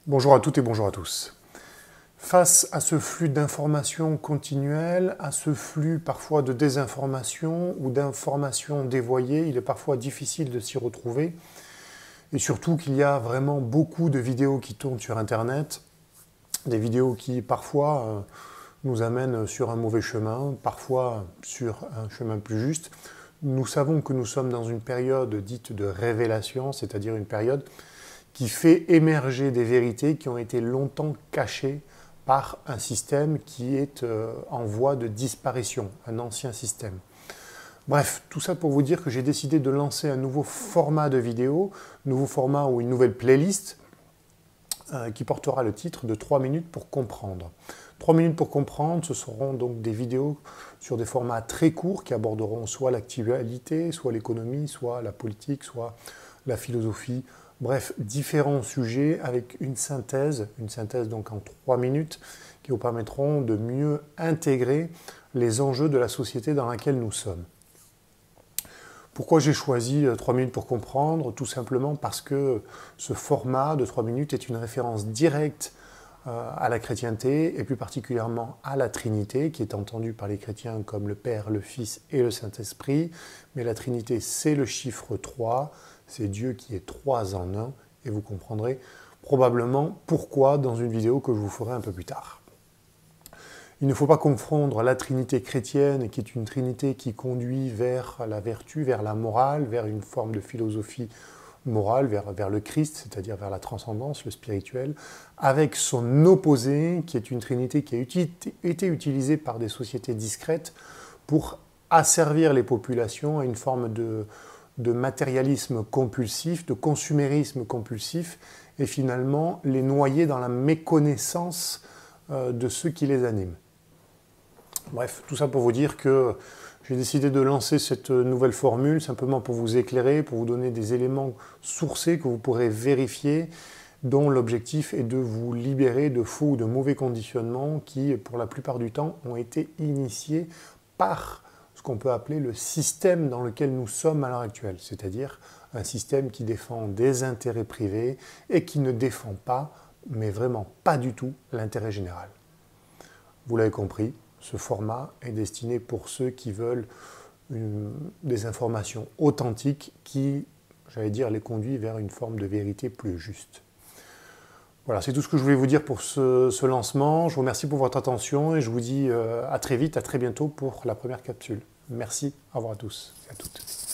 Bonjour à toutes et bonjour à tous. Face à ce flux d'informations continuelles, à ce flux parfois de désinformation ou d'informations dévoyées, il est parfois difficile de s'y retrouver. Et surtout qu'il y a vraiment beaucoup de vidéos qui tournent sur Internet, des vidéos qui parfois nous amènent sur un mauvais chemin, parfois sur un chemin plus juste. Nous savons que nous sommes dans une période dite de révélation, c'est-à-dire une période qui fait émerger des vérités qui ont été longtemps cachées par un système qui est en voie de disparition, un ancien système. Bref, tout ça pour vous dire que j'ai décidé de lancer un nouveau format de vidéo, nouveau format ou une nouvelle playlist qui portera le titre de 3 minutes pour comprendre. 3 minutes pour comprendre, ce seront donc des vidéos sur des formats très courts qui aborderont soit l'actualité, soit l'économie, soit la politique, soit la philosophie. Bref, différents sujets avec une synthèse donc en 3 minutes qui vous permettront de mieux intégrer les enjeux de la société dans laquelle nous sommes. Pourquoi j'ai choisi 3 minutes pour comprendre? Tout simplement parce que ce format de 3 minutes est une référence directe à la chrétienté et plus particulièrement à la Trinité qui est entendue par les chrétiens comme le Père, le Fils et le Saint-Esprit. Mais la Trinité, c'est le chiffre 3, c'est Dieu qui est 3 en 1 et vous comprendrez probablement pourquoi dans une vidéo que je vous ferai un peu plus tard. Il ne faut pas confondre la Trinité chrétienne, qui est une Trinité qui conduit vers la vertu, vers la morale, vers une forme de philosophie morale, vers le Christ, c'est-à-dire vers la transcendance, le spirituel, avec son opposé, qui est une Trinité qui a été utilisée par des sociétés discrètes pour asservir les populations à une forme de matérialisme compulsif, de consumérisme compulsif, et finalement les noyer dans la méconnaissance de ceux qui les animent. Bref, tout ça pour vous dire que j'ai décidé de lancer cette nouvelle formule simplement pour vous éclairer, pour vous donner des éléments sourcés que vous pourrez vérifier, dont l'objectif est de vous libérer de faux ou de mauvais conditionnements qui, pour la plupart du temps, ont été initiés par ce qu'on peut appeler le système dans lequel nous sommes à l'heure actuelle, c'est-à-dire un système qui défend des intérêts privés et qui ne défend pas, mais vraiment pas du tout, l'intérêt général. Vous l'avez compris, ce format est destiné pour ceux qui veulent des informations authentiques qui, j'allais dire, les conduit vers une forme de vérité plus juste. Voilà, c'est tout ce que je voulais vous dire pour ce lancement. Je vous remercie pour votre attention et je vous dis à très vite, à très bientôt pour la première capsule. Merci, au revoir à tous et à toutes.